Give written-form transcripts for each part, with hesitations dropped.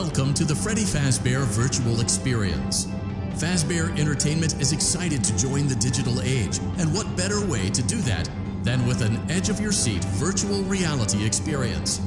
Welcome to the Freddy Fazbear Virtual Experience. Fazbear Entertainment is excited to join the digital age, and what better way to do that than with an edge-of-your-seat virtual reality experience.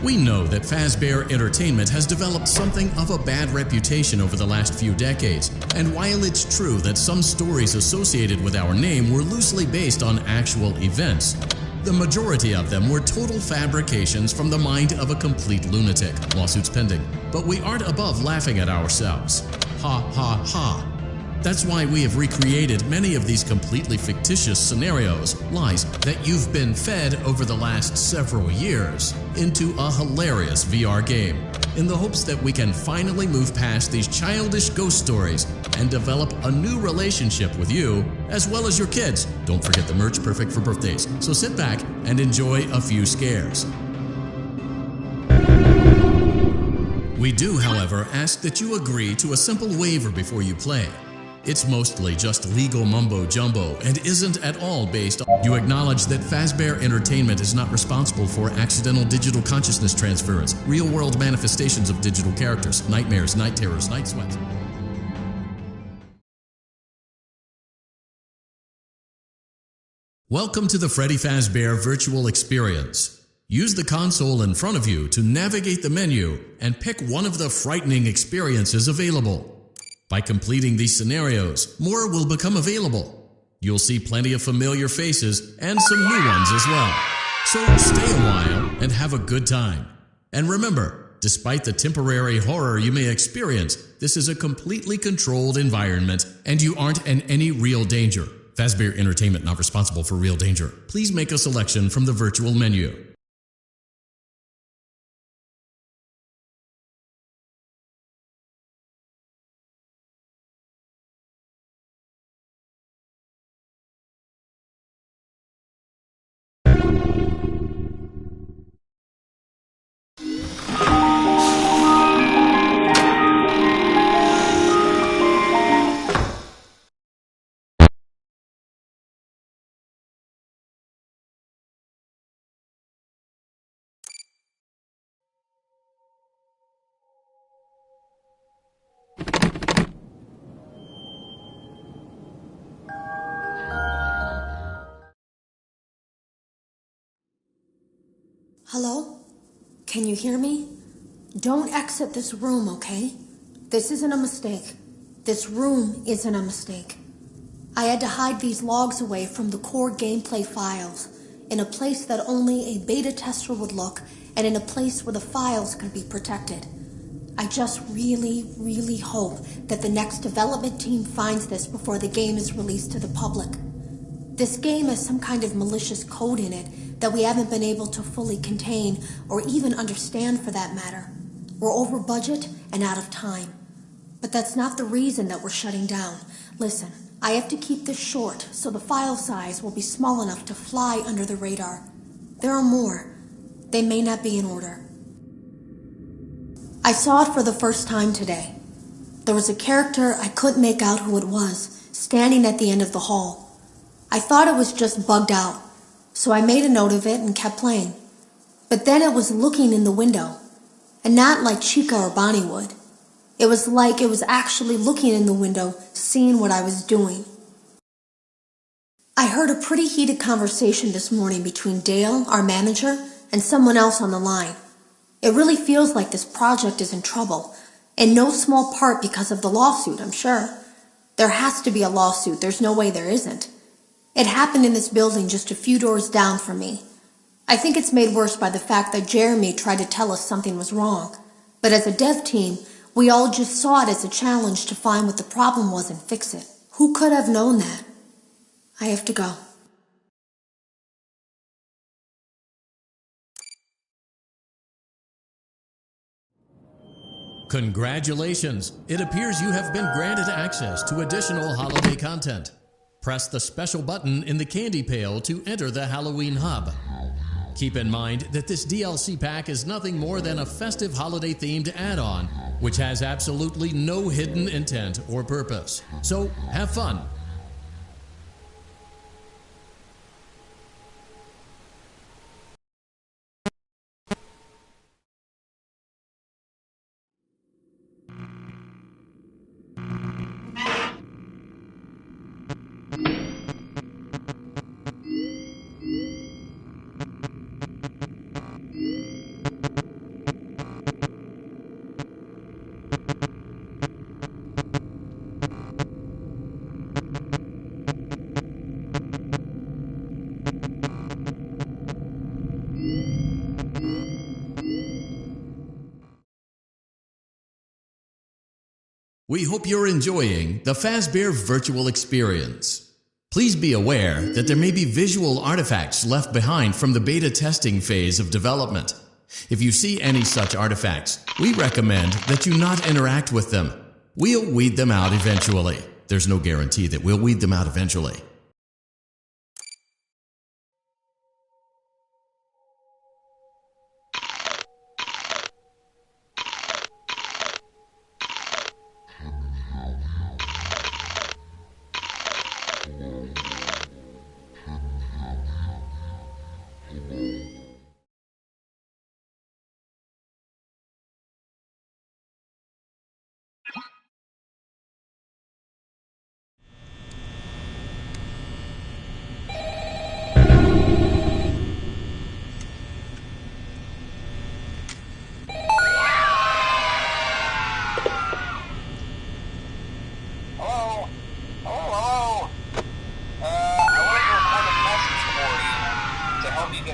We know that Fazbear Entertainment has developed something of a bad reputation over the last few decades, and while it's true that some stories associated with our name were loosely based on actual events, the majority of them were total fabrications from the mind of a complete lunatic. Lawsuits pending. But we aren't above laughing at ourselves. Ha ha ha. That's why we have recreated many of these completely fictitious scenarios, lies that you've been fed over the last several years, into a hilarious VR game, in the hopes that we can finally move past these childish ghost stories and develop a new relationship with you, as well as your kids. Don't forget the merch, perfect for birthdays. So sit back and enjoy a few scares. We do, however, ask that you agree to a simple waiver before you play. It's mostly just legal mumbo-jumbo and isn't at all based on... You acknowledge that Fazbear Entertainment is not responsible for accidental digital consciousness transference, real-world manifestations of digital characters, nightmares, night terrors, night sweats. Welcome to the Freddy Fazbear Virtual Experience. Use the console in front of you to navigate the menu and pick one of the frightening experiences available. By completing these scenarios, more will become available. You'll see plenty of familiar faces and some new ones as well. So stay a while and have a good time. And remember, despite the temporary horror you may experience, this is a completely controlled environment and you aren't in any real danger. Fazbear Entertainment not responsible for real danger. Please make a selection from the virtual menu. Hello? Can you hear me? Don't exit this room, okay? This isn't a mistake. This room isn't a mistake. I had to hide these logs away from the core gameplay files, in a place that only a beta tester would look, and in a place where the files could be protected. I just really hope that the next development team finds this before the game is released to the public. This game has some kind of malicious code in it that we haven't been able to fully contain or even understand for that matter. We're over budget and out of time. But that's not the reason that we're shutting down. Listen, I have to keep this short so the file size will be small enough to fly under the radar. There are more. They may not be in order. I saw it for the first time today. There was a character I couldn't make out who it was, standing at the end of the hall. I thought it was just bugged out, so I made a note of it and kept playing. But then it was looking in the window, and not like Chica or Bonnie would. It was like it was actually looking in the window, seeing what I was doing. I heard a pretty heated conversation this morning between Dale, our manager, and someone else on the line. It really feels like this project is in trouble, in no small part because of the lawsuit, I'm sure. There has to be a lawsuit, there's no way there isn't. It happened in this building just a few doors down from me. I think it's made worse by the fact that Jeremy tried to tell us something was wrong. But as a dev team, we all just saw it as a challenge to find what the problem was and fix it. Who could have known that? I have to go. Congratulations! It appears you have been granted access to additional holiday content. Press the special button in the candy pail to enter the Halloween hub. Keep in mind that this DLC pack is nothing more than a festive holiday-themed add-on, which has absolutely no hidden intent or purpose. So, have fun! We hope you're enjoying the Fazbear virtual experience. Please be aware that there may be visual artifacts left behind from the beta testing phase of development. If you see any such artifacts, we recommend that you not interact with them. We'll weed them out eventually. There's no guarantee that we'll weed them out eventually.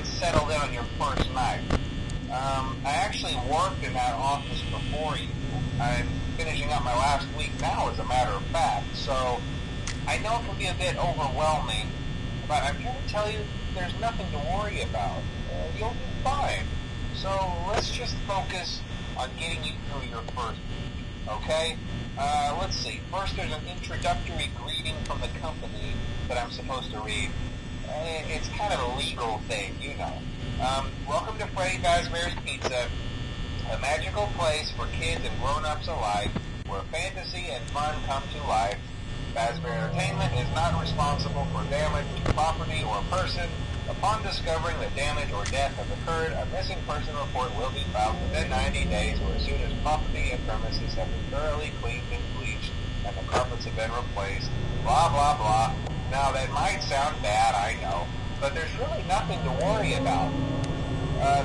Settled in on your first night. I actually worked in that office before you. I'm finishing up my last week now, as a matter of fact, so I know it can be a bit overwhelming, but I'm here to tell you there's nothing to worry about. You'll be fine. So let's just focus on getting you through your first week, okay? Let's see. First, there's an introductory greeting from the company that I'm supposed to read. It's kind of a legal thing, you know. Welcome to Freddy Fazbear's Pizza, a magical place for kids and grown-ups alike, where fantasy and fun come to life. Fazbear Entertainment is not responsible for damage to property or person. Upon discovering that damage or death has occurred, a missing person report will be filed within 90 days or as soon as property and premises have been thoroughly cleaned and bleached and the carpets have been replaced. Blah, blah, blah. Now, that might sound bad, I know, but there's really nothing to worry about.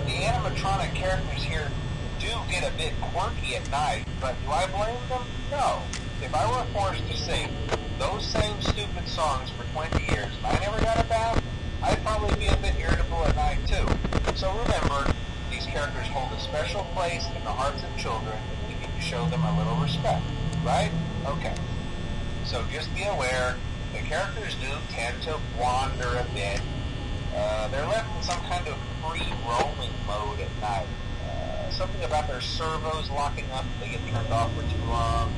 The animatronic characters here do get a bit quirky at night, but do I blame them? No. If I were forced to sing those same stupid songs for 20 years and I never got a bath, I'd probably be a bit irritable at night too. So remember, these characters hold a special place in the hearts of children and we need to show them a little respect, right? Okay. So just be aware, the characters do tend to wander a bit. They're left in some kind of free roaming mode at night. Something about their servos locking up if they get turned off for too long.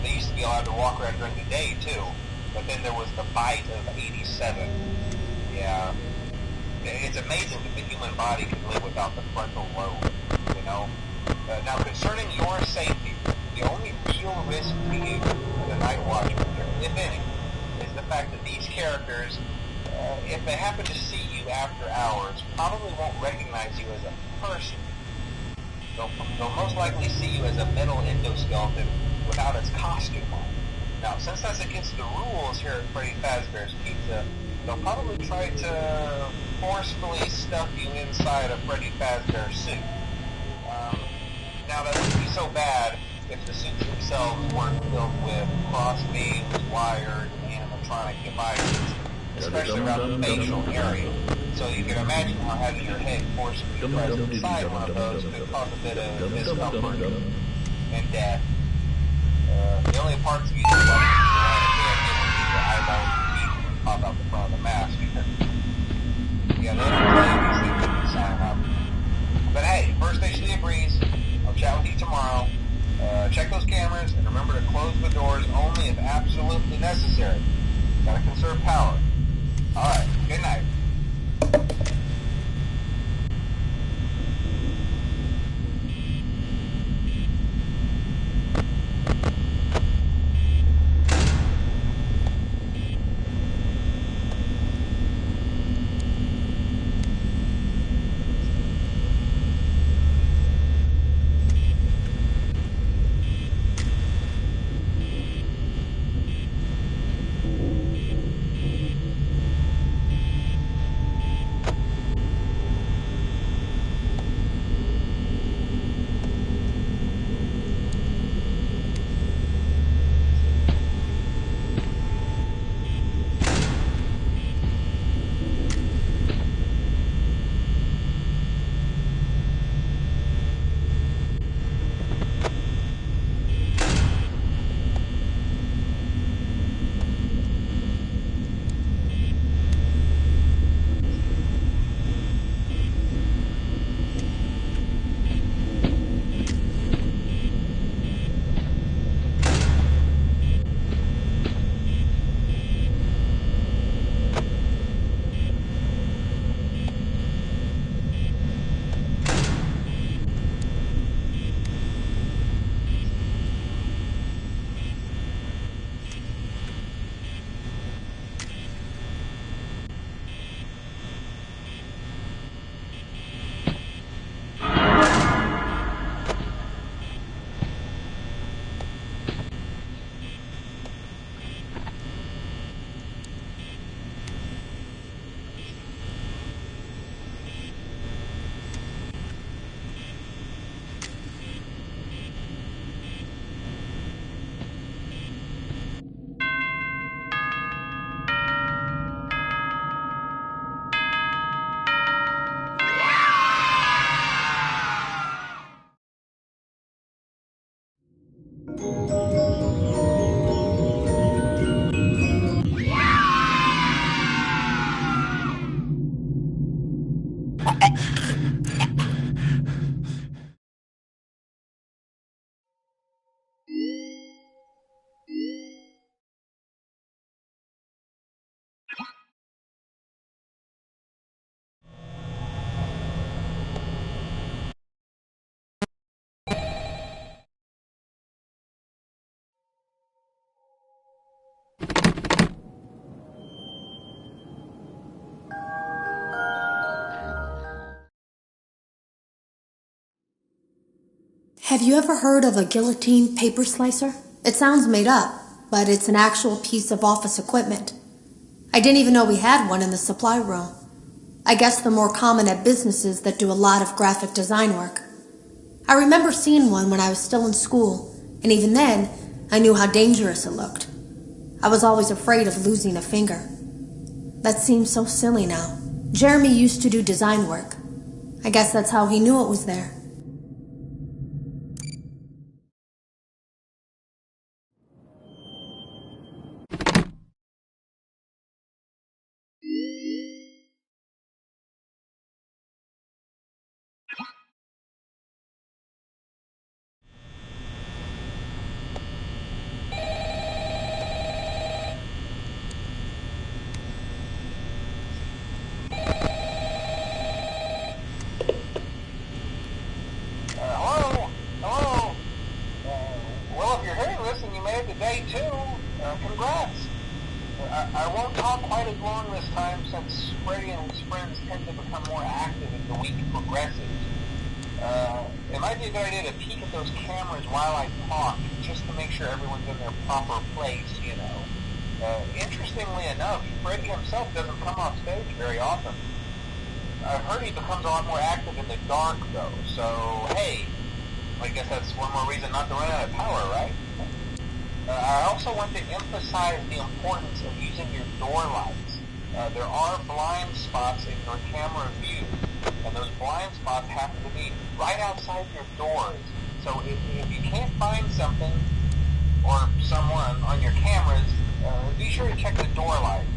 They used to be allowed to walk around during the day too, but then there was the bite of 87. Yeah. It's amazing that the human body can live without the frontal lobe, you know? Now, concerning your safety, the only real risk to you as a night watchman, if any, is the fact that these characters, if they happen to see you after hours, probably won't recognize you as a person. They'll most likely see you as a metal endoskeleton without its costume on. Now, since that's against the rules here at Freddy Fazbear's Pizza, they'll probably try to forcefully stuff you inside a Freddy Fazbear suit. Now, that wouldn't be so bad if the suits themselves weren't filled with cross beams, wired, animatronic devices, especially around the facial area. So you can imagine how having your head forcefully pressed inside one of those could cause a bit of discomfort and death. The only parts of you that would be the eyeballs and teeth that pop out the front of the mask. Yeah, they don't tell you these things when you sign up. But hey, first station agrees. I'll chat with you tomorrow. Check those cameras and remember to close the doors only if absolutely necessary. Gotta conserve power. Alright, good night. Have you ever heard of a guillotine paper slicer? It sounds made up, but it's an actual piece of office equipment. I didn't even know we had one in the supply room. I guess they're more common at businesses that do a lot of graphic design work. I remember seeing one when I was still in school, and even then, I knew how dangerous it looked. I was always afraid of losing a finger. That seems so silly now. Jeremy used to do design work. I guess that's how he knew it was there. Congrats! I won't talk quite as long this time since Freddy and his friends tend to become more active as the week progresses. It might be a good idea to peek at those cameras while I talk, just to make sure everyone's in their proper place, you know. Interestingly enough, Freddy himself doesn't come off stage very often. I've heard he becomes a lot more active in the dark, though, so hey, I guess that's one more reason not to run out of power, right? I also want to emphasize the importance of using your door lights. There are blind spots in your camera view, and those blind spots happen to be right outside your doors. So if you can't find something or someone on your cameras, be sure to check the door light.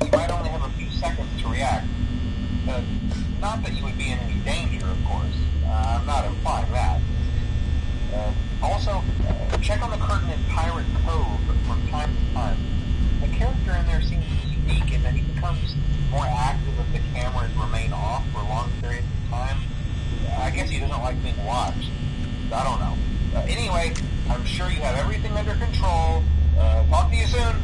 You might only have a few seconds to react. Not that you would be in any danger, of course. I'm not implying that. Also, check on the curtain in Pirate Cove from time to time. The character in there seems unique in that he becomes more active if the cameras remain off for long periods of time. I guess he doesn't like being watched. I don't know. Anyway, I'm sure you have everything under control. Talk to you soon.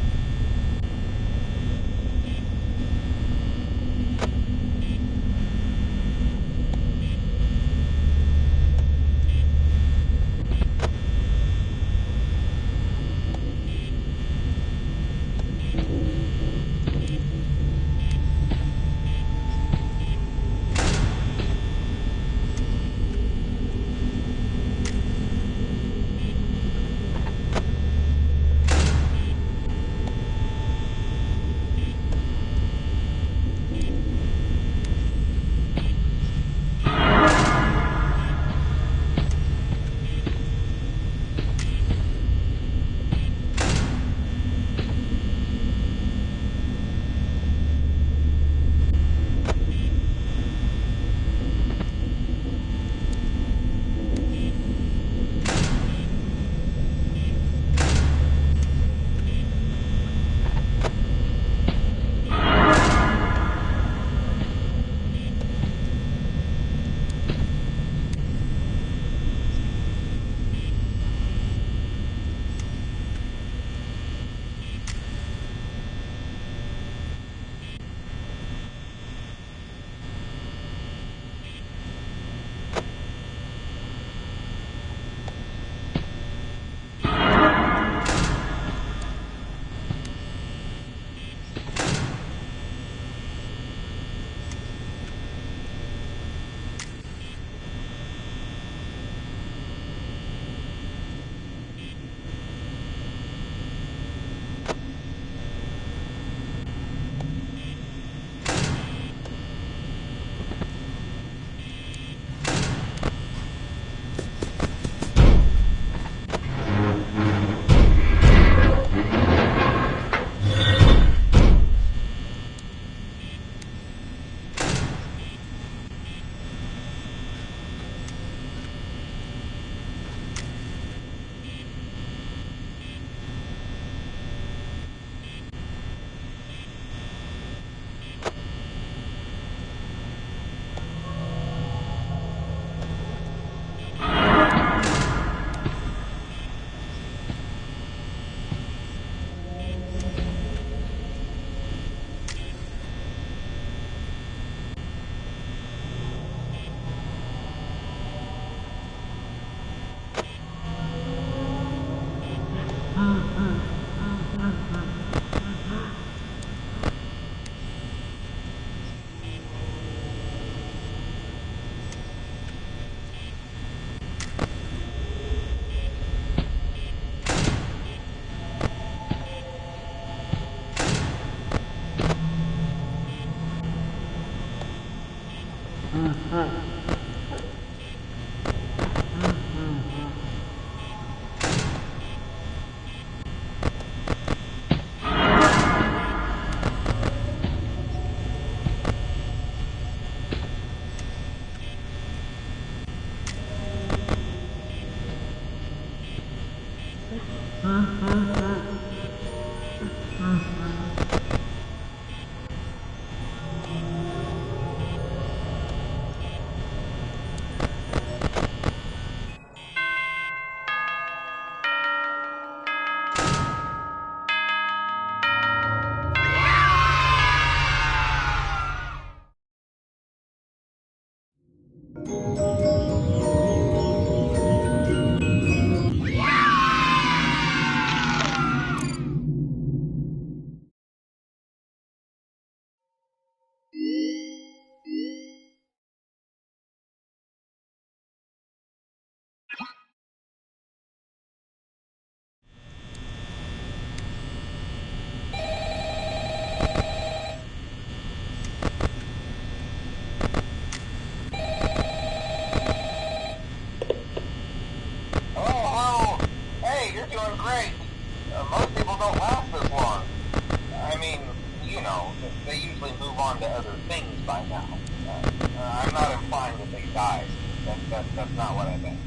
That's not what I meant.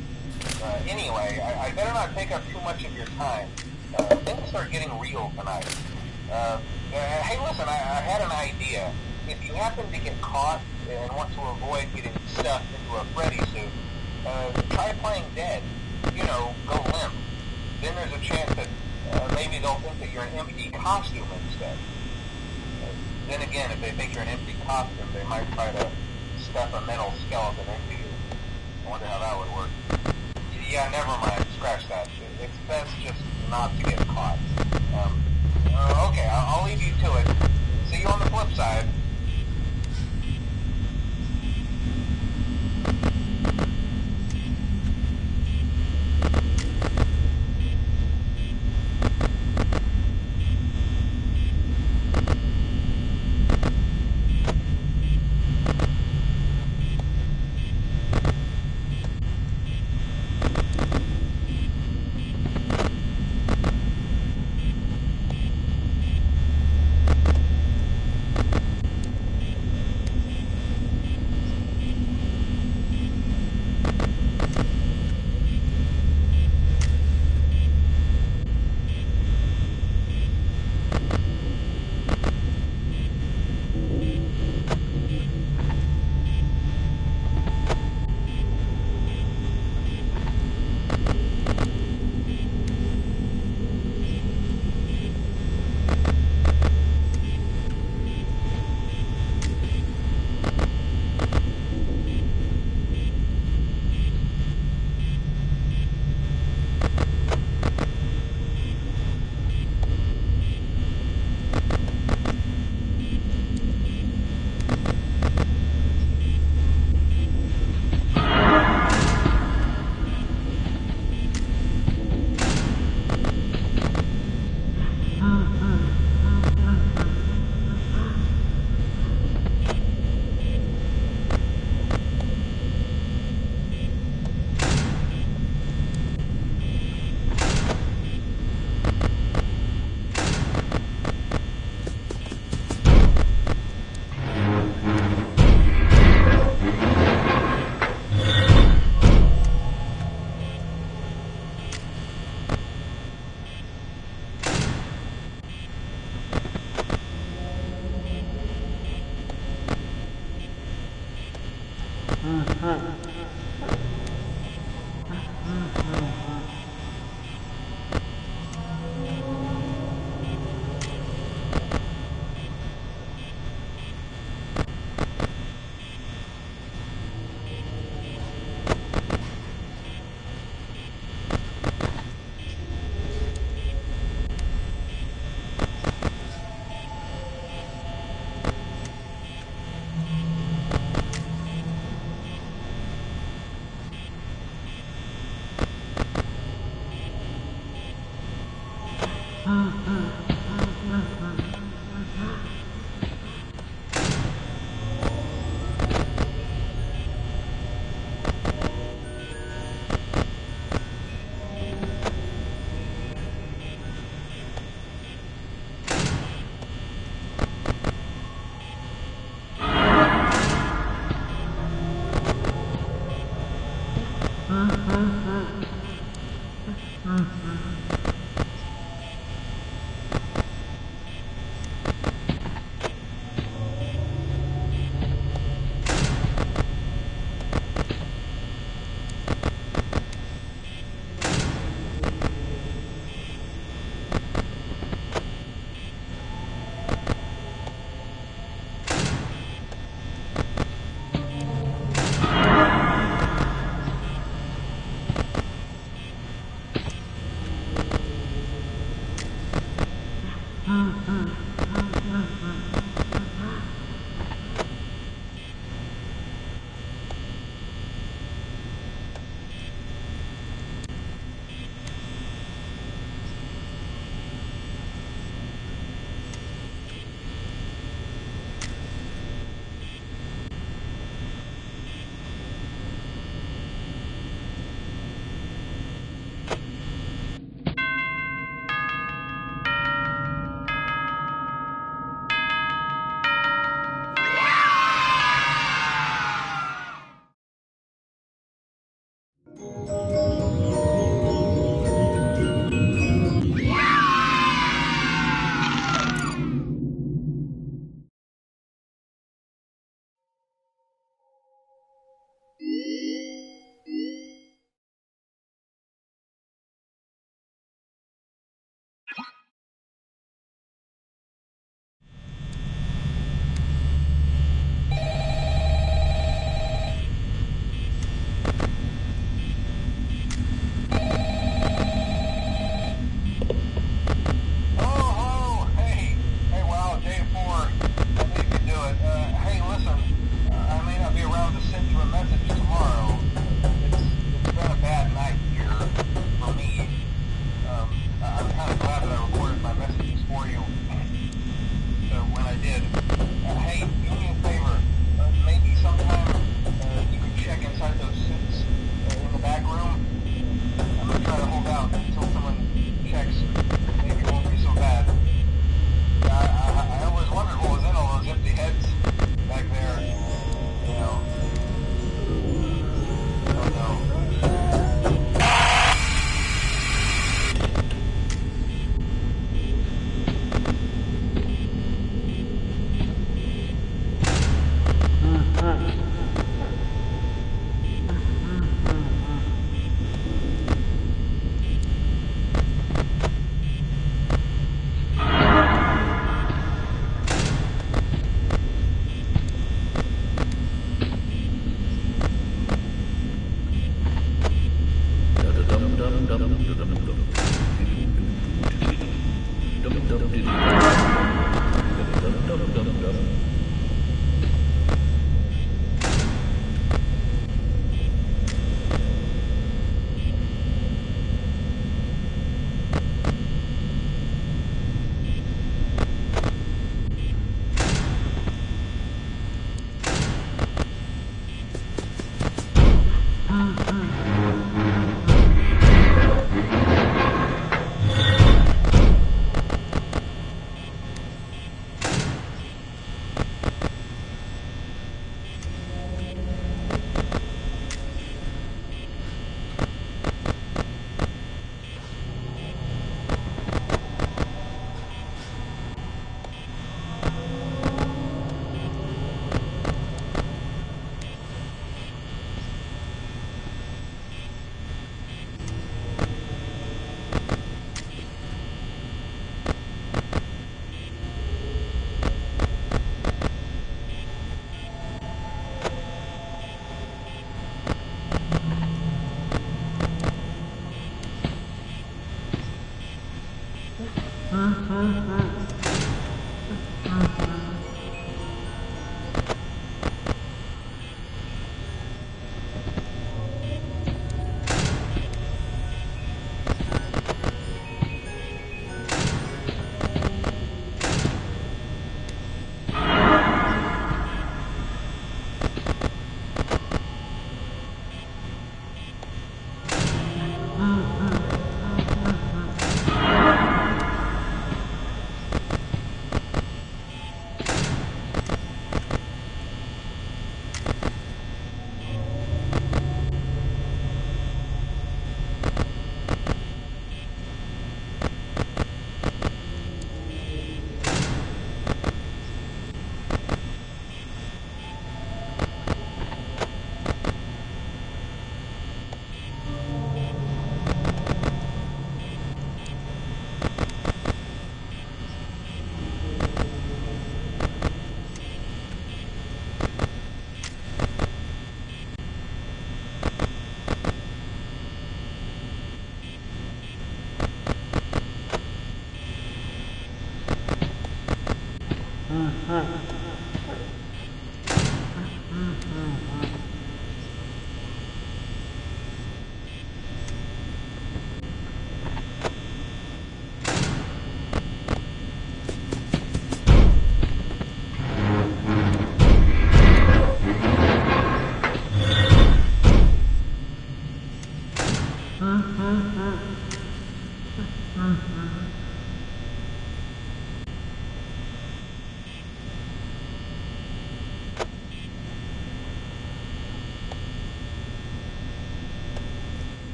Anyway, I better not take up too much of your time. Things are getting real tonight. Hey, listen, I had an idea. If you happen to get caught and want to avoid getting stuffed into a Freddy suit, try playing dead. You know, go limp. Then there's a chance that maybe they'll think that you're an empty costume instead. Then again, if they think you're an empty costume, they might try to stuff a metal skeleton into you. I wonder how that would work. Yeah, never mind. Scratch that. It's best just not to get caught. Okay, I'll leave you to it. See you on the flip side.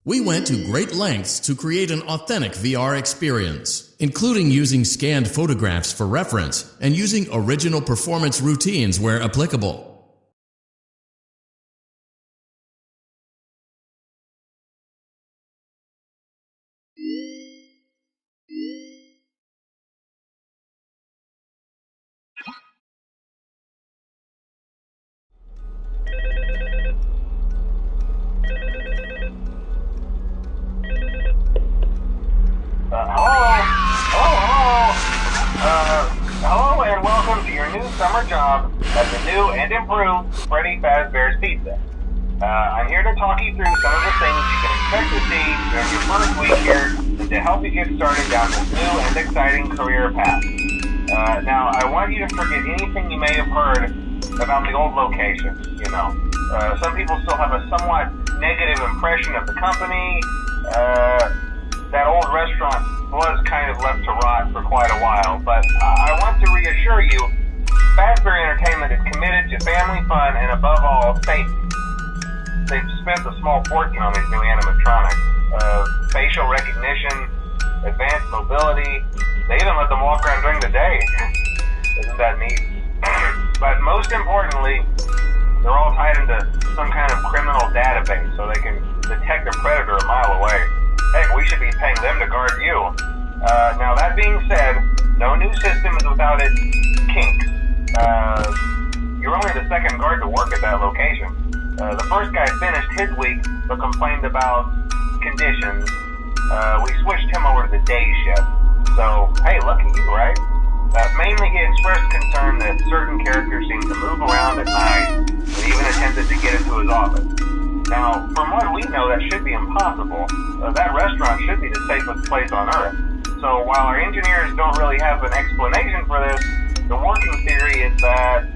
We went to great lengths to create an authentic VR experience, including using scanned photographs for reference and using original performance routines where applicable. Hello and welcome to your new summer job at the new and improved Freddy Fazbear's Pizza. I'm here to talk you through some of the things you can expect to see during your first week here and to help you get started down this new and exciting career path. Now, I want you to forget anything you may have heard about the old location, you know. Some people still have a somewhat negative impression of the company. That old restaurant was kind of left to rot for quite a while, but I want to reassure you, Fazbear Entertainment is committed to family fun and above all, safety. They've spent a small fortune on these new animatronics. Facial recognition, advanced mobility, they even let them walk around during the day. Isn't that neat? But most importantly, they're all tied into some kind of criminal database so they can detect a predator a mile away. Heck, we should be paying them to guard you. Now that being said, no new system is without its kinks. You're only the second guard to work at that location. The first guy finished his week but complained about conditions. We switched him over to the day shift. So, hey, lucky you, right? Mainly he expressed concern that certain characters seemed to move around at night and even attempted to get into his office. Now, from what we know, that should be impossible. That restaurant should be the safest place on Earth. So while our engineers don't really have an explanation for this, the working theory is that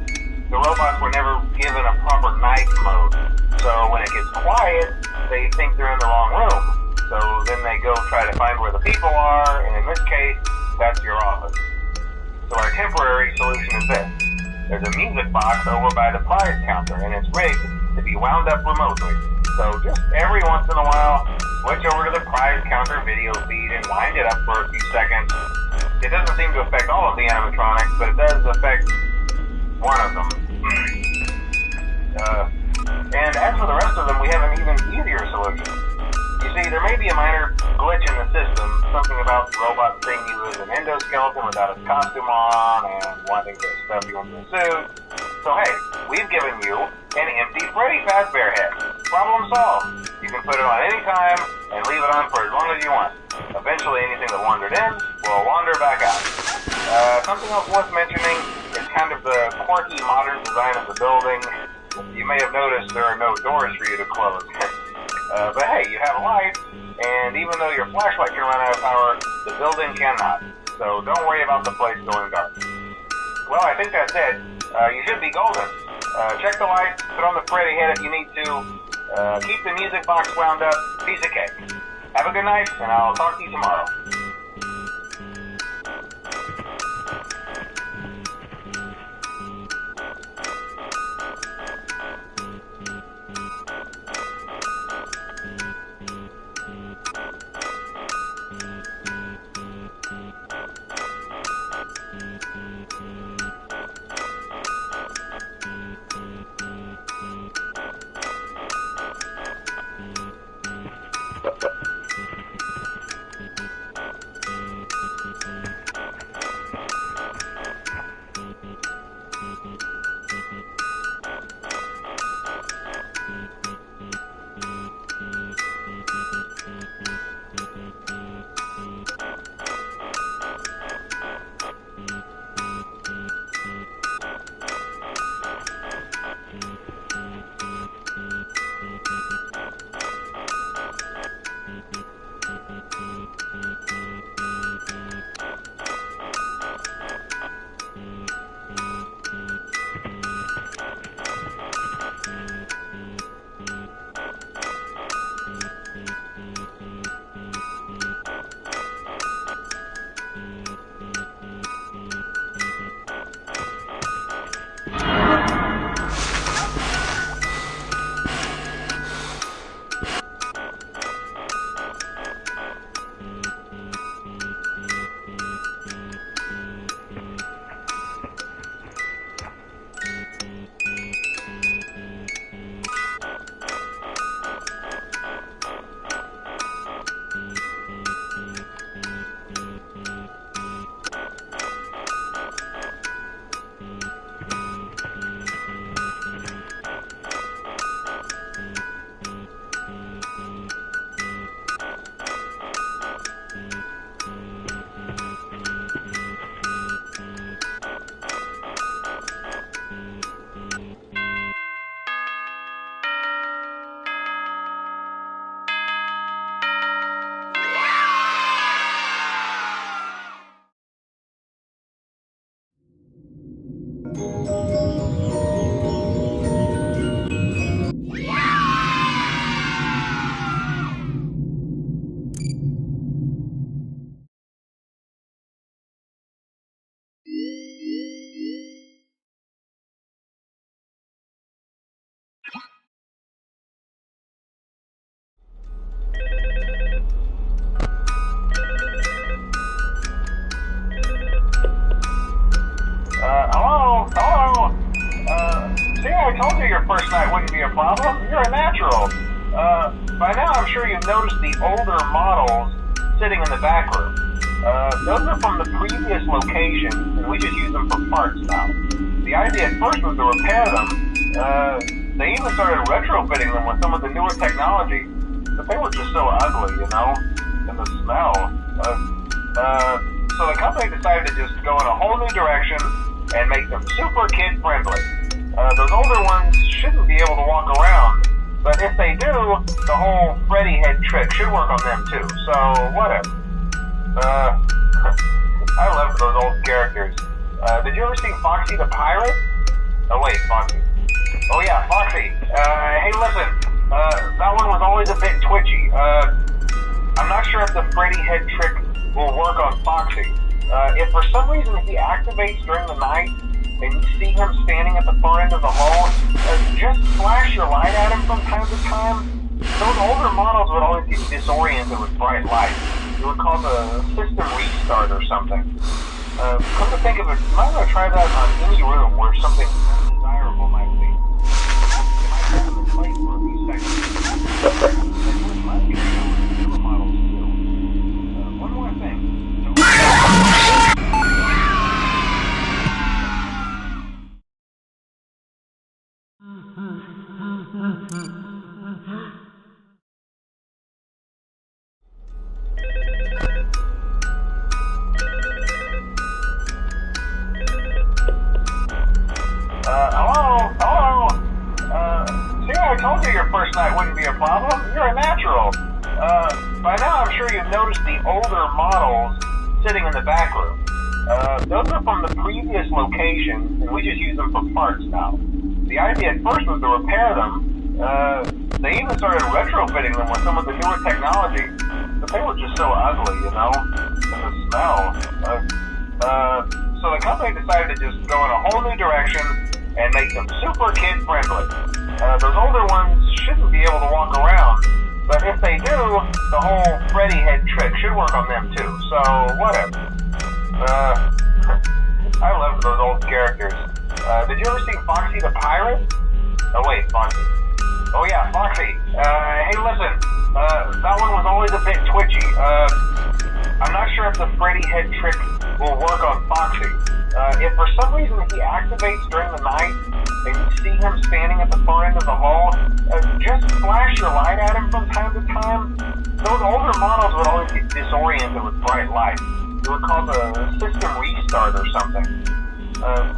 the robots were never given a proper night mode. So when it gets quiet, they think they're in the wrong room. So then they go try to find where the people are, and in this case, that's your office. So our temporary solution is this. There's a music box over by the prize counter, and it's rigged to be wound up remotely. So just every once in a while, switch over to the prize counter video feed and wind it up for a few seconds. It doesn't seem to affect all of the animatronics, but it does affect one of them. And as for the rest of them, we have an even easier solution. You see, there may be a minor glitch in the system, something about the robot seeing you as an endoskeleton without a costume on and wanting to stuff you into a suit. So hey, we've given you an empty Freddy Fazbear head. Problem solved. You can put it on any time and leave it on for as long as you want. Eventually anything that wandered in will wander back out. Something else worth mentioning is kind of the quirky modern design of the building. You may have noticed there are no doors for you to close. But hey, you have a light, and even though your flashlight can run out of power, the building cannot. So don't worry about the place going dark. Well, I think that's it. You should be golden. Check the lights, put on the Freddy head if you need to. Keep the music box wound up. Piece of cake. Have a good night, and I'll talk to you tomorrow. I told you your first night wouldn't be a problem. You're a natural. By now I'm sure you've noticed the older models sitting in the back room. Those are from the previous location, and we just use them for parts now. The idea at first was to repair them. They even started retrofitting them with some of the newer technology, but they were just so ugly, you know, and the smell. So the company decided to just go in a whole new direction and make them super kid-friendly. Those older ones shouldn't be able to walk around, but if they do, the whole Freddy head trick should work on them too, so whatever. I love those old characters. Did you ever see Foxy the Pirate? Oh wait, Foxy. Oh yeah, Foxy. Hey listen, that one was always a bit twitchy. I'm not sure if the Freddy head trick will work on Foxy. If for some reason he activates during the night, and you see him standing at the far end of the hall, just flash your light at him from time to time. Those older models would always get disoriented with bright light. It would cause a system restart or something. Come to think of it, you might want to try that on any room where something undesirable might be. You might have them in place for a few seconds. Newer models too. One more thing. Hello? See, I told you your first night wouldn't be a problem. You're a natural. By now I'm sure you've noticed the older models sitting in the back room. Those are from the previous location, and we just use them for parts now. The idea at first was to repair them. They even started retrofitting them with some of the newer technology, but they were just so ugly, you know? And the smell. So the company decided to just go in a whole new direction and make them super kid-friendly. Those older ones shouldn't be able to walk around, but if they do, the whole Freddy head trick should work on them too, so whatever. I love those old characters. Did you ever see Foxy the Pirate? Oh wait, Foxy. Oh yeah, Foxy. Hey listen, that one was always a bit twitchy. I'm not sure if the Freddy head trick will work on Foxy. If for some reason he activates during the night, and you see him standing at the far end of the hall, just flash your light at him from time to time. Those older models would always get disoriented with bright light. It would cause a system restart or something.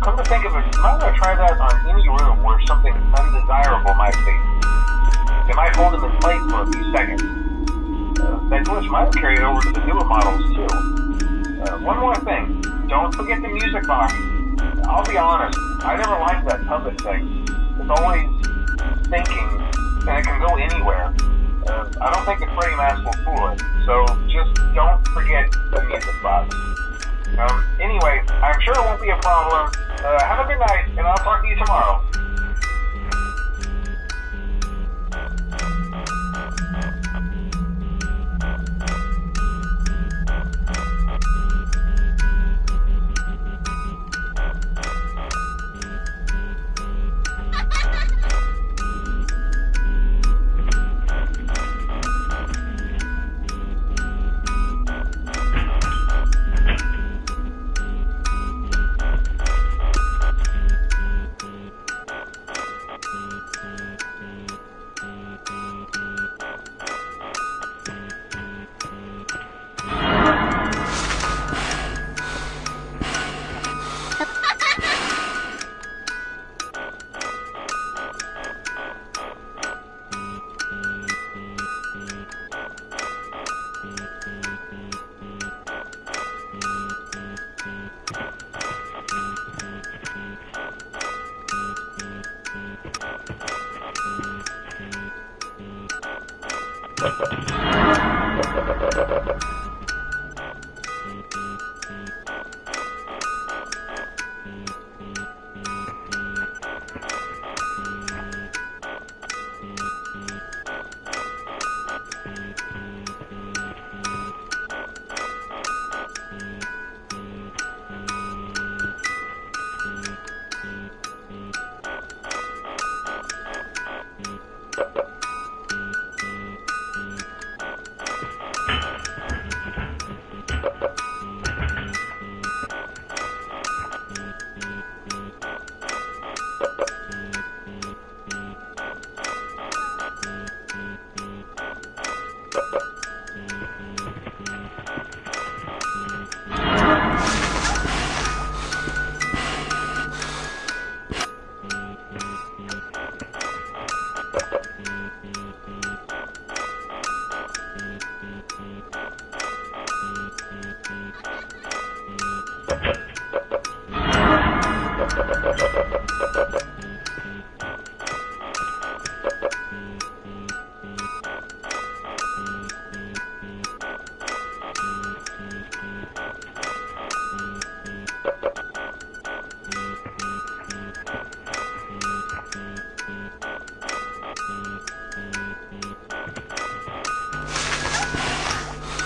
Come to think of it, you might want to try that on any room where something undesirable might be. It might hold him in place for a few seconds. That glitch might carry it over to the newer models too. One more thing, don't forget the music box. I'll be honest, I never liked that puppet thing. It's always thinking, and it can go anywhere. I don't think the Freddy mask will fool it, so just don't forget the music box. Anyway, I'm sure it won't be a problem. Have a good night, and I'll talk to you tomorrow.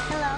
Hello?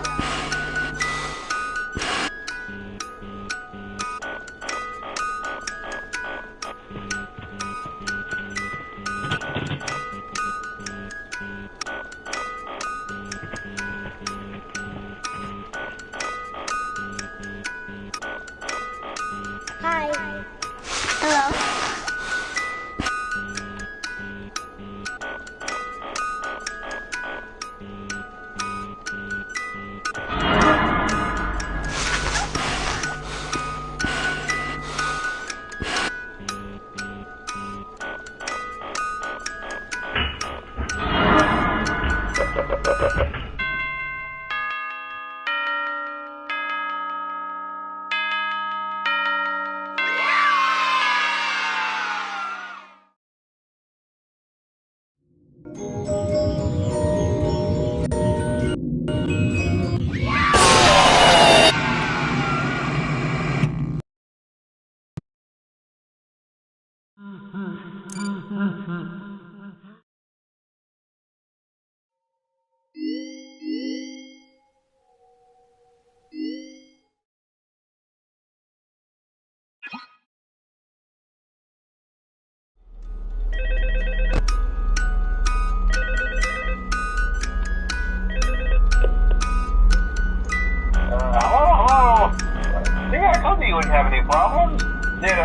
wouldn't have any problems. Did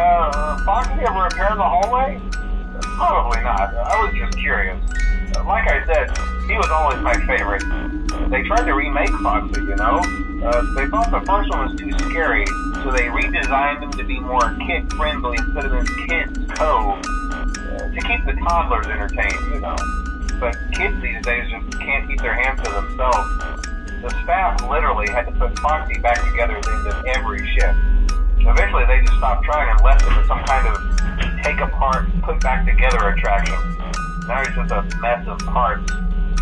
Foxy ever repair the hallway? Probably not. I was just curious. Like I said, he was always my favorite. They tried to remake Foxy, you know? They thought the first one was too scary, so they redesigned him to be more kid-friendly instead of in Kids Cove, to keep the toddlers entertained, you know. But kids these days just can't keep their hands to themselves. The staff literally had to put Foxy back together at the end of every shift. Eventually they just stopped trying and left him as some kind of take-apart, put-back-together attraction. Now he's just a mess of parts.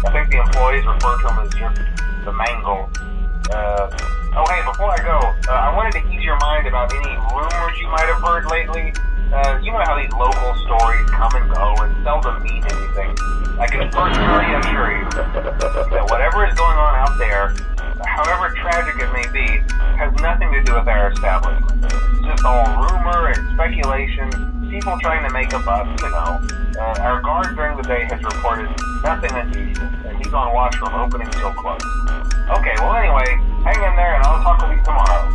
I think the employees refer to him as just the mangle. Oh hey, before I go, I wanted to ease your mind about any rumors you might have heard lately. You know how these local stories come and go and seldom mean anything. I can personally assure you that whatever is going on out there, however tragic it may be, has nothing to do with our establishment. It's just all rumor and speculation, people trying to make a buck, you know. Our guard during the day has reported nothing unusual, and he's on watch from opening till close. Okay, well anyway, hang in there and I'll talk with you tomorrow.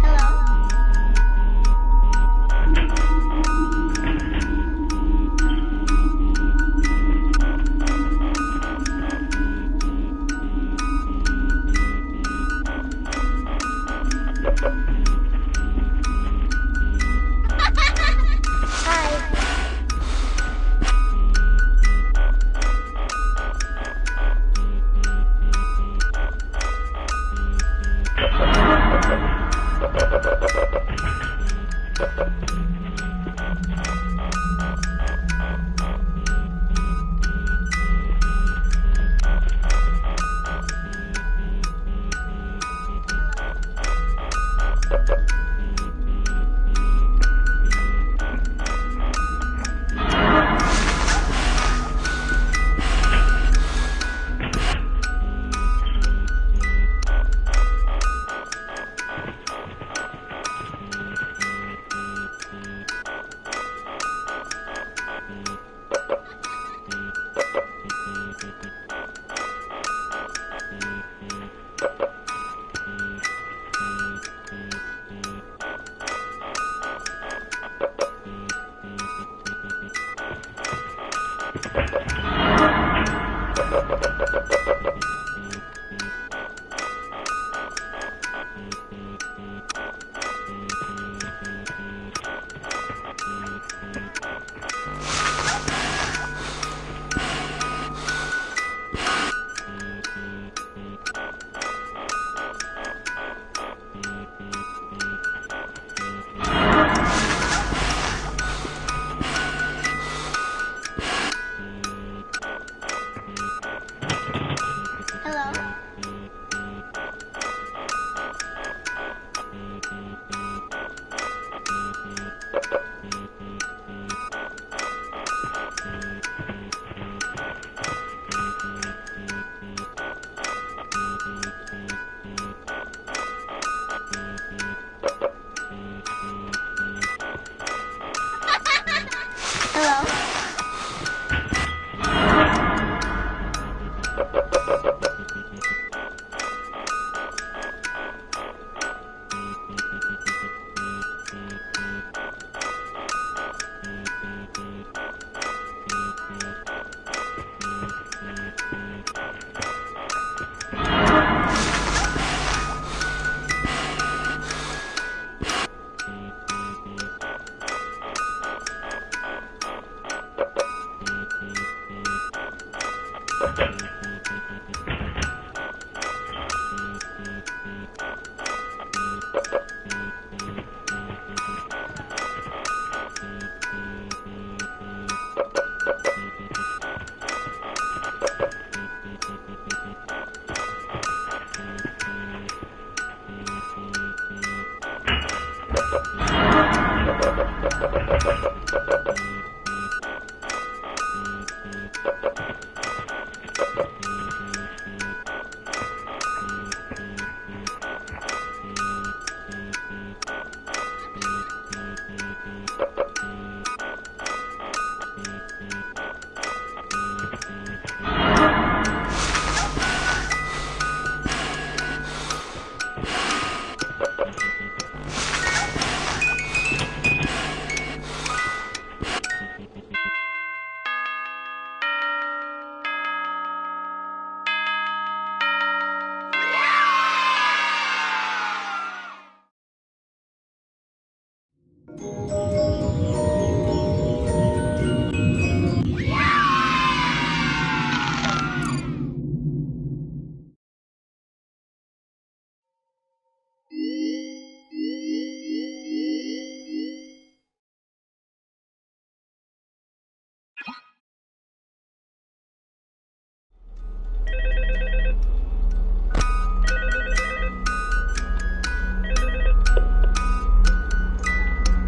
Hello?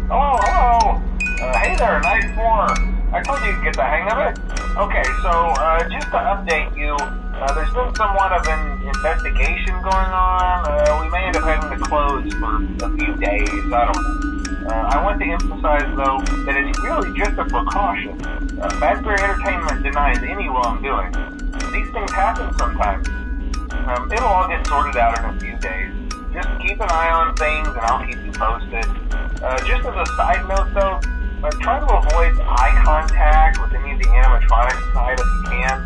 Hello, hello. Hey there, Night 4. I told you you'd get the hang of it. Okay, so just to update you, there's been somewhat of an investigation going on. We may end up having to close for a few days. I don't know. I want to emphasize, though, that it's really just a precaution. Fazbear Entertainment denies any wrongdoing. These things happen sometimes. It'll all get sorted out in a few days. Just keep an eye on things, and I'll keep you posted. Just as a side note, though, try to avoid eye contact with any of the animatronic side if you can.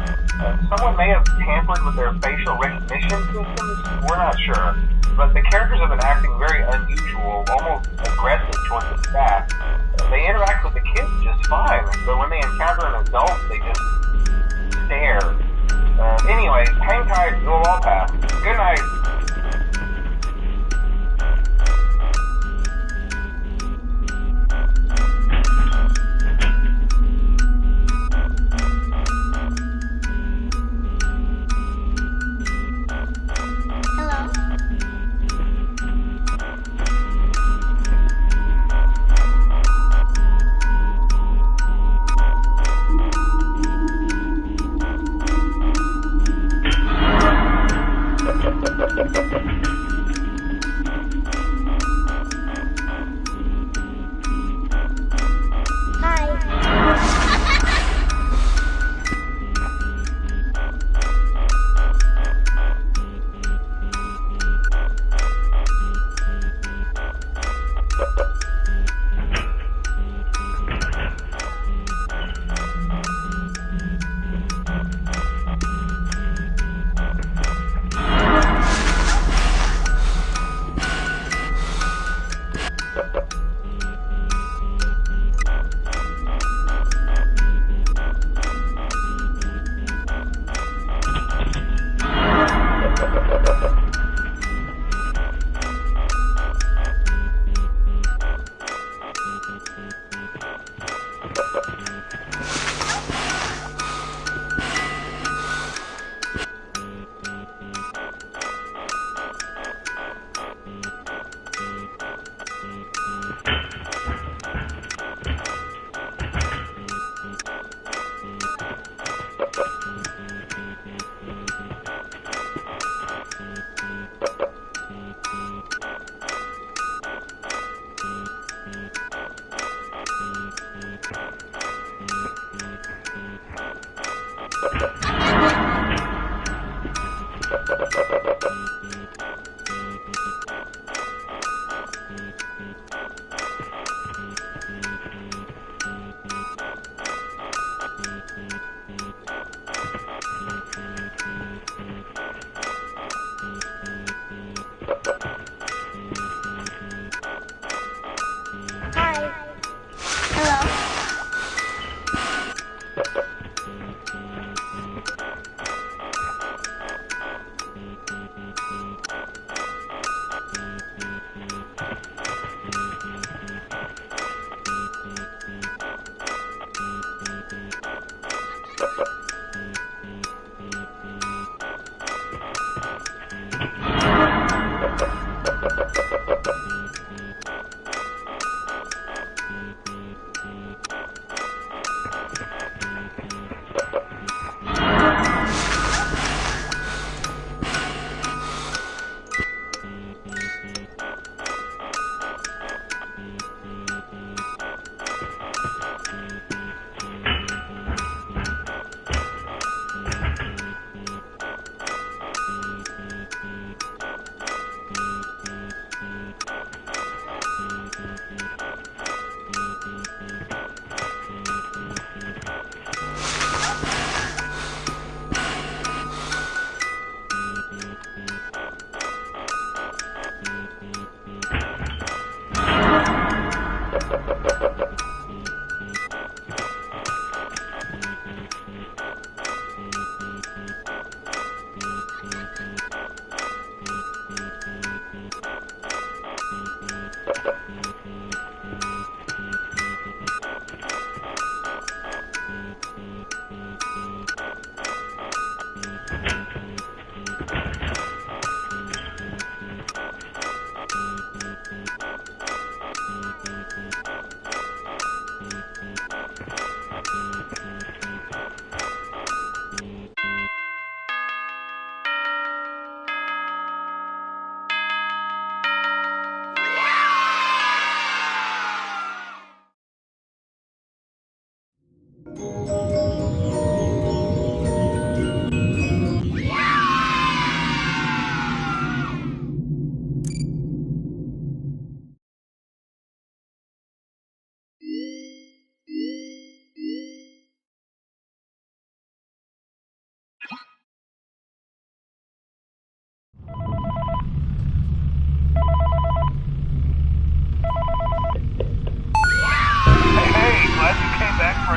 Someone may have tampered with their facial recognition systems. We're not sure. But the characters have been acting very unusual, almost aggressive towards the staff. They interact with the kids just fine, but when they encounter an adult, they just stare. Anyway, hang tight, it'll all pass. Good night. Hello?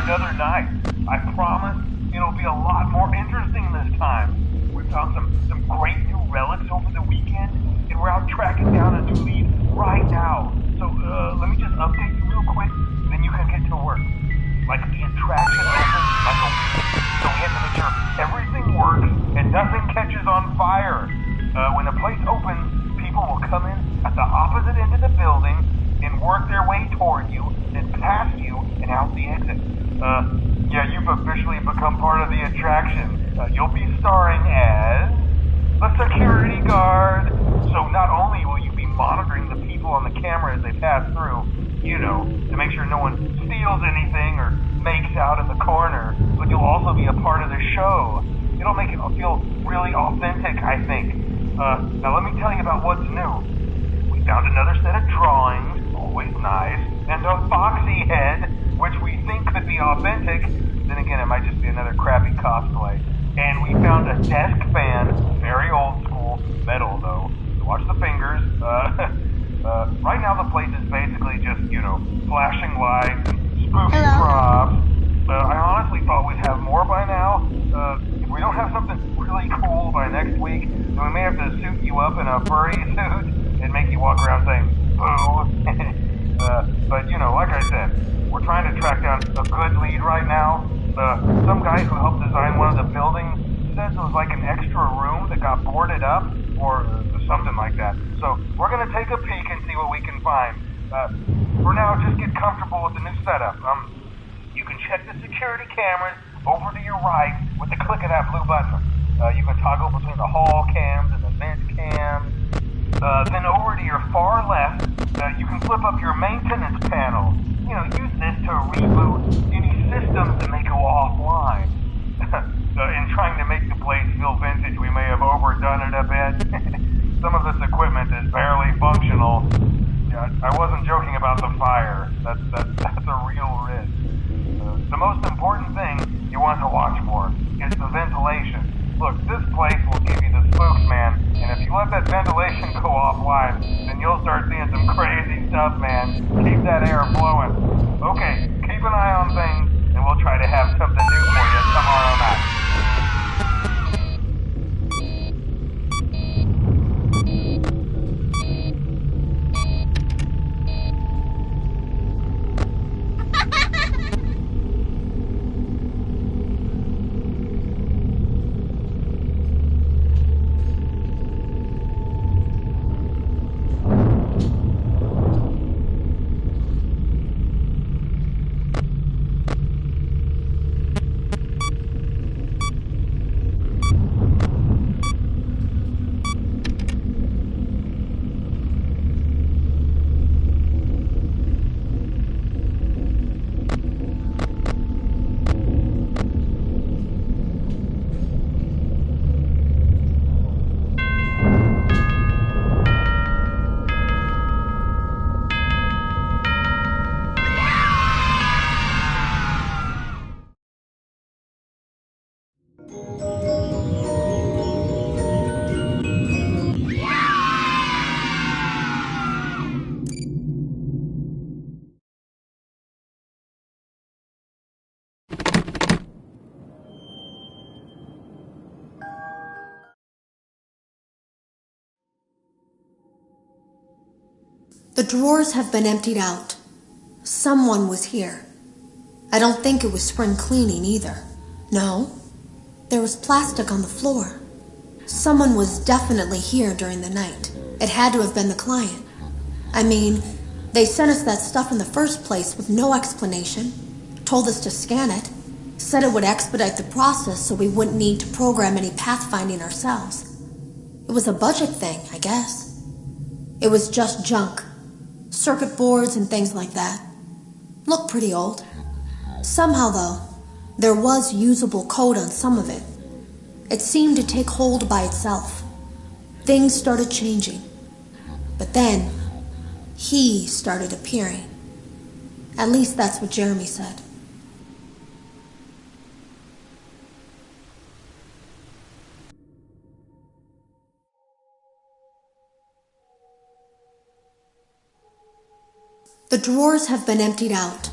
another night. I promise it'll be a lot more interesting this time. We found some great new relics over the weekend, and we're out tracking down a new lead right now. So let me just update you real quick, then you can get to work. Like the attraction opens like a week, so we have to make sure everything works and nothing catches on fire. When the place opens, people will come in at the opposite end of the building and work their way toward you, then past you, and out the exit. Yeah, you've officially become part of the attraction. You'll be starring as a security guard. So not only will you be monitoring the people on the camera as they pass through, you know, to make sure no one steals anything or makes out in the corner, but you'll also be a part of the show. It'll make it feel really authentic, I think. Now let me tell you about what's new. We found another set of drawings, always nice, and a foxy head, which we think could be authentic. Then again, it might just be another crappy cosplay. And we found a desk fan, very old school, metal though. So watch the fingers. Right now the place is basically just, you know, flashing lights and spooky props. I honestly thought we'd have more by now. If we don't have something really cool by next week, then we may have to suit you up in a furry suit and make you walk around saying, boo. But, you know, like I said, we're trying to track down a good lead right now. Some guy who helped design one of the buildings says it was like an extra room that got boarded up, or something like that. So we're going to take a peek and see what we can find. For now, just get comfortable with the new setup. You can check the security cameras over to your right with the click of that blue button. You can toggle between the hall cams and the vent cams. Then over to your far left, you can flip up your maintenance panel. You know, use this to reboot any systems that may go offline. In trying to make the place feel vintage, we may have overdone it a bit. Some of this equipment is barely functional. Yeah, I wasn't joking about the fire. That's a real risk. The most important thing you want to watch for is the ventilation. Look, this place will give you the spooks, man, and if you let that ventilation go offline, then you'll start seeing some crazy stuff, man. Keep that air flowing. Okay, keep an eye on things, and we'll try to have something new for you tomorrow night. The drawers have been emptied out. Someone was here. I don't think it was spring cleaning either. No, there was plastic on the floor. Someone was definitely here during the night. It had to have been the client. I mean, they sent us that stuff in the first place with no explanation, told us to scan it, said it would expedite the process so we wouldn't need to program any pathfinding ourselves. It was a budget thing, I guess. It was just junk. Circuit boards and things like that. Looked pretty old. Somehow, though, there was usable code on some of it. It seemed to take hold by itself. Things started changing. But then, he started appearing. At least that's what Jeremy said. The drawers have been emptied out.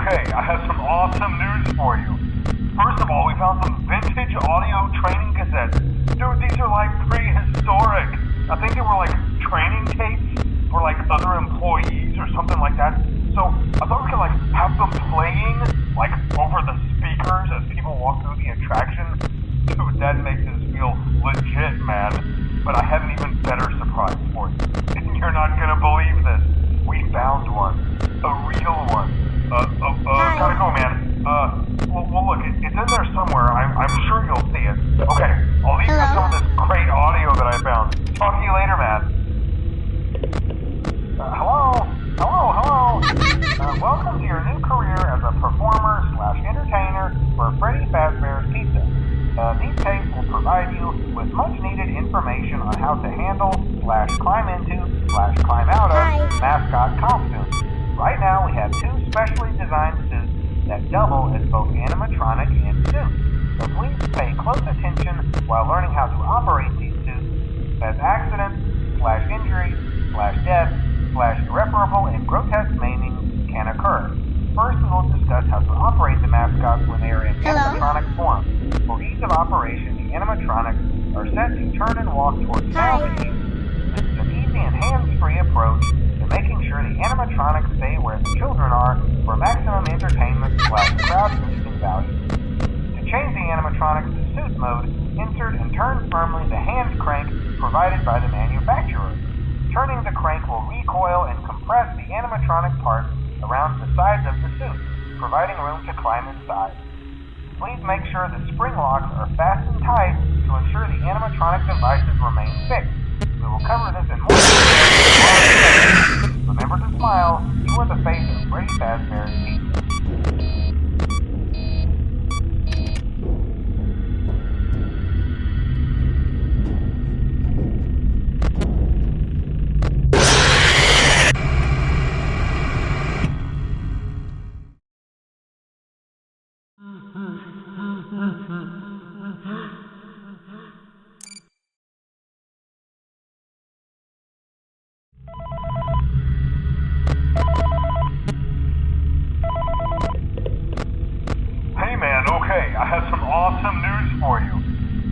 okay, I have some awesome news for you. First of all, we found some vintage audio training cassettes. Dude, these are like prehistoric. I think they were like training tapes for like other employees or something like that. So I thought we could like have them playing like over the speakers as people walk through the attraction. Dude, that makes us feel legit, man. But I have an even better surprise for you. You're not gonna believe this. We found one. A real one. Gotta go, man. Well, look, it's in there somewhere. I'm sure you'll see it. Okay, I'll leave you with some of this great audio that I found. Talk to you later, man. Hello? Welcome to your new career as a performer/entertainer for Freddy Fazbear's Pizza. These tapes will provide you with much-needed information on how to handle/climb into/climb out of mascot costumes. Right now, we have two specially designed suits that double as both animatronic and suit. So please pay close attention while learning how to operate these suits, as accidents/injury/death/irreparable and grotesque maiming can occur. First, we will discuss how to operate the mascots when they are in animatronic form. For ease of operation, the animatronics are set to turn and walk towards sound cues. This is an easy and hands-free approach to making sure the animatronics stay where the children are for maximum entertainment/crowd-pleasing value. To change the animatronics to suit mode, insert and turn firmly the hand crank provided by the manufacturer. Turning the crank will recoil and compress the animatronic parts around the sides of the suit, providing room to climb inside. Please make sure the spring locks are fastened tight to ensure the animatronic devices remain fixed. We will cover this in more detail. Remember to smile. You are the face of Freddy Fazbear's Pizza. Hey man, okay, I have some awesome news for you.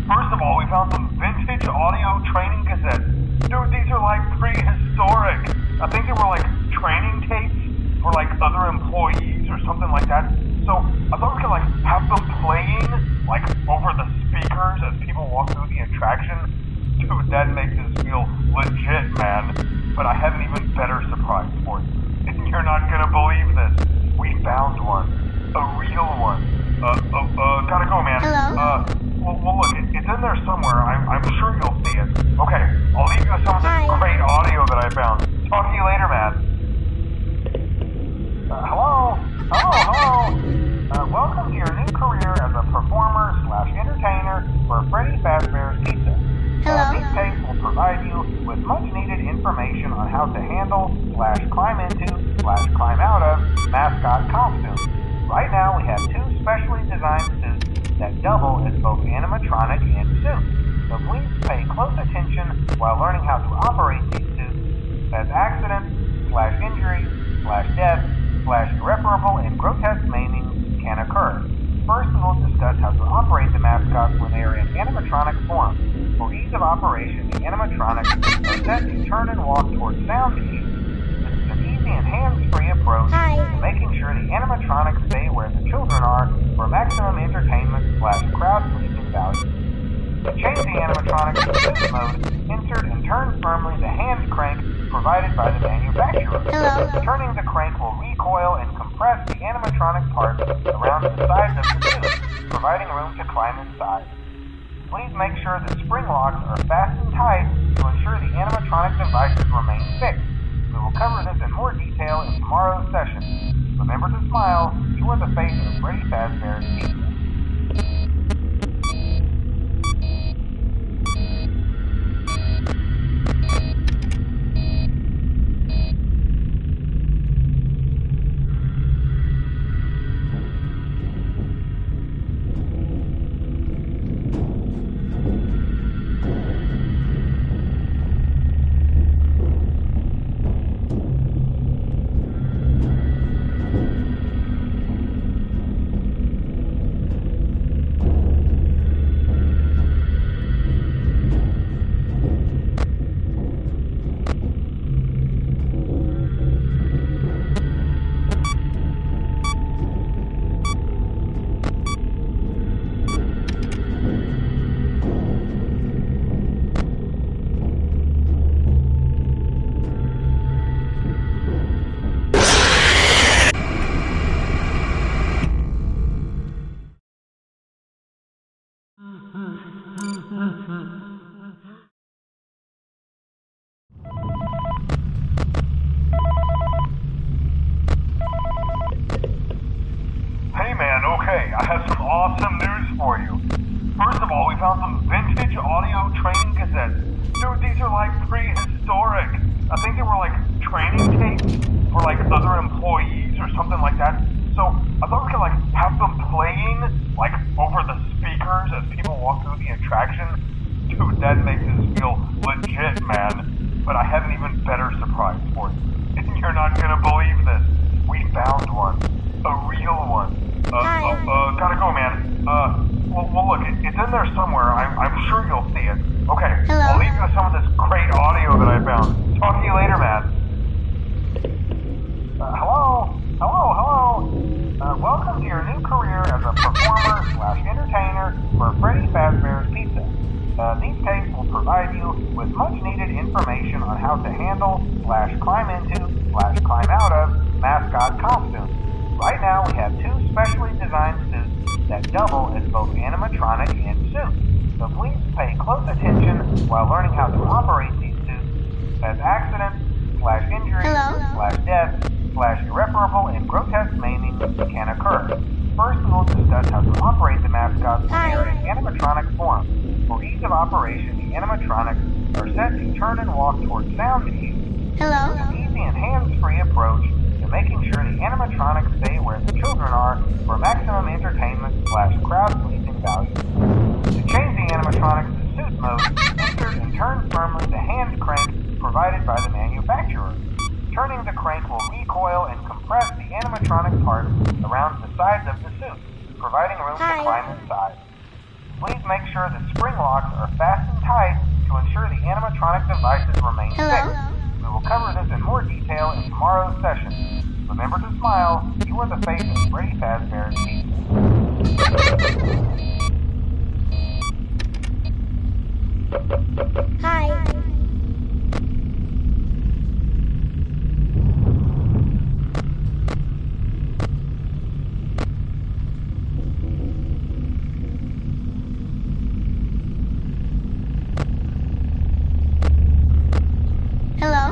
First of all, we found some vintage audio training cassettes. Dude, these are like prehistoric. I think they were like training tapes for like other employees or something like that. So I thought we could like have them playing like over the speakers as people walk through the attraction. Dude, that makes us feel legit, man. But I have an even better surprise for you. You're not gonna believe this. We found one. A real one. Gotta go, man. Well, look, it's in there somewhere. I'm sure you'll see it. Okay, I'll leave you with some of this great audio that I found. Talk to you later, man. Hello? Welcome to your new career as a performer/entertainer for Freddy Fazbear's Pizza. These tapes will provide you with much-needed information on how to handle/climb into/climb out of mascot costumes. Right now, we have two specially designed suits that double as both animatronic and suit. So please pay close attention while learning how to operate these suits, as accidents/injury/death/irreparable and grotesque maiming can occur. First, we will discuss how to operate the mascots when they are in animatronic form. For ease of operation, the animatronics are set to turn and walk towards sound cues. This is an easy and hands-free approach to making sure the animatronics stay where the children are for maximum entertainment/crowd-pleasing value. To change the animatronics to suit mode, insert and turn firmly the hand crank provided by the manufacturer. Turning the crank will recoil and compress the animatronic parts around the sides of the suit, providing room to climb inside. Please make sure the spring locks are fastened tight to ensure the animatronic devices remain fixed. We will cover this in more detail in tomorrow's session. Remember to smile. You are the face of Freddy Fazbear's Pizza. Okay, I have some awesome news for you. First of all, we found some vintage audio training cassettes. Dude, these are like prehistoric. I think they were like training tapes for like other employees or something like that. So I thought we could like have them playing like over the speakers as people walk through the attraction. Dude, that makes us feel legit, man. But I have an even better surprise for you. And you're not gonna believe this. We found one. A real one. Gotta go, man. Well, look, it's in there somewhere. I'm sure you'll see it. Okay, Hello? I'll leave you with some of this great audio that I found. Talk to you later, man. Hello? Welcome to your new career as a performer/entertainer for Freddy Fazbear's Pizza. These tapes will provide you with much-needed information on how to handle/climb into/climb out of mascot costumes. Right now, we have 2 specially designed suits that double as both animatronic and suit. So please pay close attention while learning how to operate these suits, as accidents/injuries/death/irreparable and grotesque maiming can occur. First, we will discuss how to operate the mascots when they are in animatronic form. For ease of operation, the animatronics are set to turn and walk towards sound cues. Hello? An easy and hands-free approach to making sure the animatronics stay where the children are for maximum entertainment/crowd-pleasing value. To change the animatronics to suit mode, insert and turn firmly the hand crank provided by the manufacturer. Turning the crank will recoil and compress the animatronic parts around the sides of the suit, providing room to climb inside. Please make sure the spring locks are fastened tight to ensure the animatronic devices remain fixed. We will cover this in more detail in tomorrow's session. Remember to smile. You are the face of Freddy Fazbear's Pizza. Hi. Hello?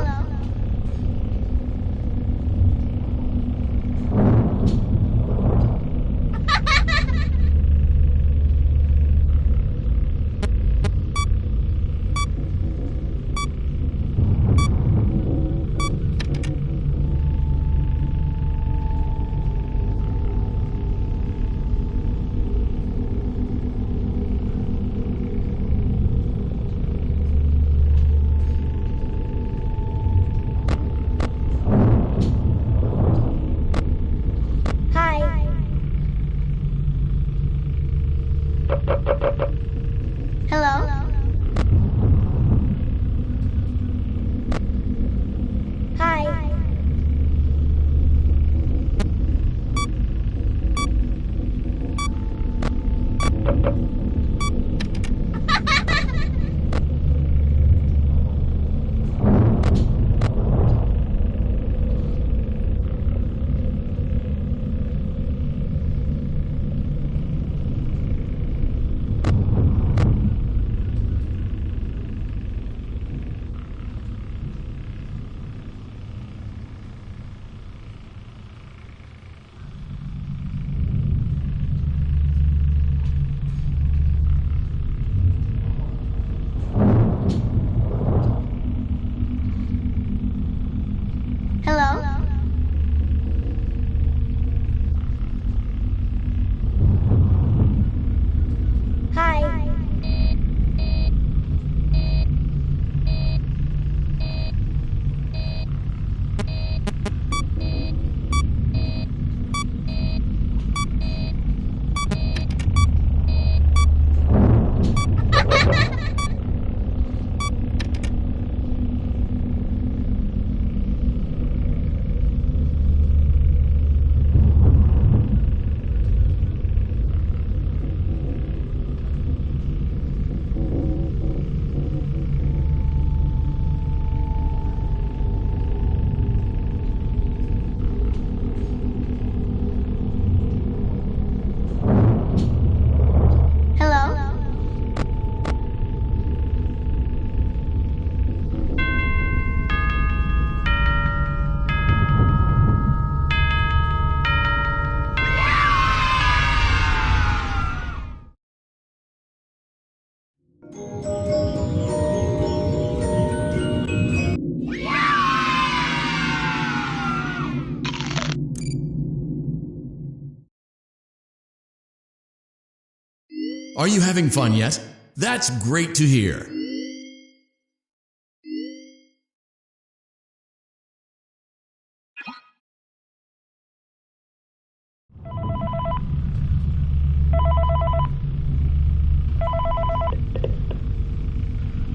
Are you having fun yet? That's great to hear.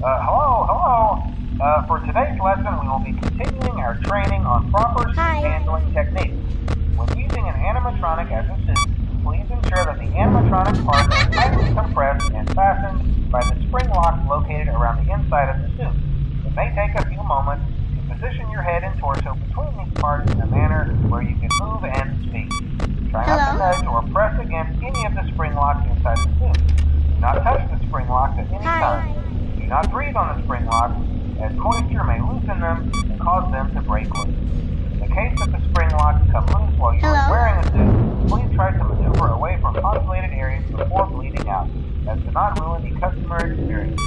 Hello. For today's lesson, we will be continuing our training on proper suit handling techniques. When using an animatronic as a suit, please ensure that the animatronic parts are tightly compressed and fastened by the spring locks located around the inside of the suit. It may take a few moments to position your head and torso between these parts in a manner where you can move and speak. Try not to nudge or press against any of the spring locks inside the suit. Do not touch the spring locks at any time. Do not breathe on the spring locks, as moisture may loosen them and cause them to break loose. In the case that the spring locks come loose while you are wearing a suit, please try to maneuver away from populated areas before bleeding out, as to not ruin the customer experience.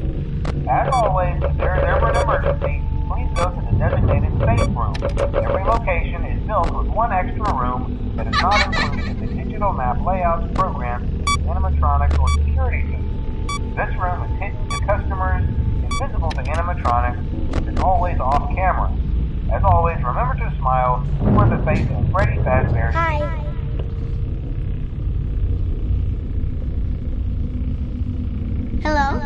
As always, if there is ever an emergency, please go to the designated safe room. Every location is filled with one extra room that is not included in the digital map layouts programmed in animatronics or security suits. This room is hidden to customers, invisible to animatronics, and is always off camera. As always, remember to smile for the face of Freddy Fazbear. Hi. Hello?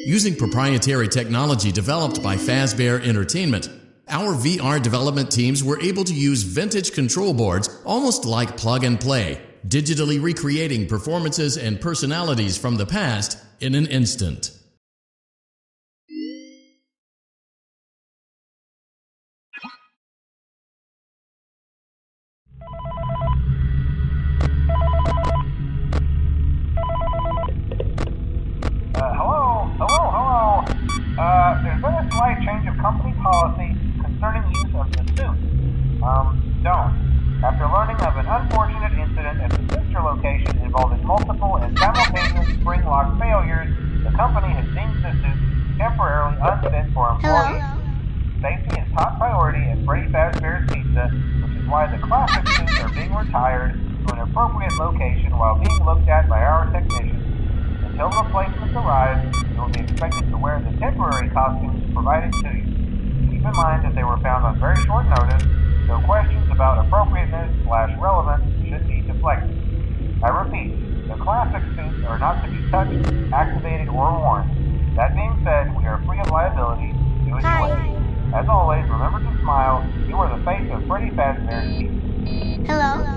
Using proprietary technology developed by Fazbear Entertainment, our VR development teams were able to use vintage control boards almost like plug and play, digitally recreating performances and personalities from the past in an instant. Hello. There's been a slight change of company policy concerning use of the suit. Don't. After learning of an unfortunate incident at the sister location involving multiple and simultaneous spring lock failures, the company has deemed the suit temporarily unfit for employees. Safety is top priority at Freddy Fazbear's Pizza, which is why the classic suits are being retired to an appropriate location while being looked at by our technicians. Until replacements arrive, you will be expected to wear the temporary costumes provided to you. Keep in mind that they were found on very short notice, so questions about appropriateness/relevance should be deflected. I repeat, the classic suits are not to be touched, activated, or worn. That being said, we are free of liability. Do as you wish. As always, remember to smile. You are the face of Freddy Fazbear's Pizza. Hello?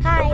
Hi.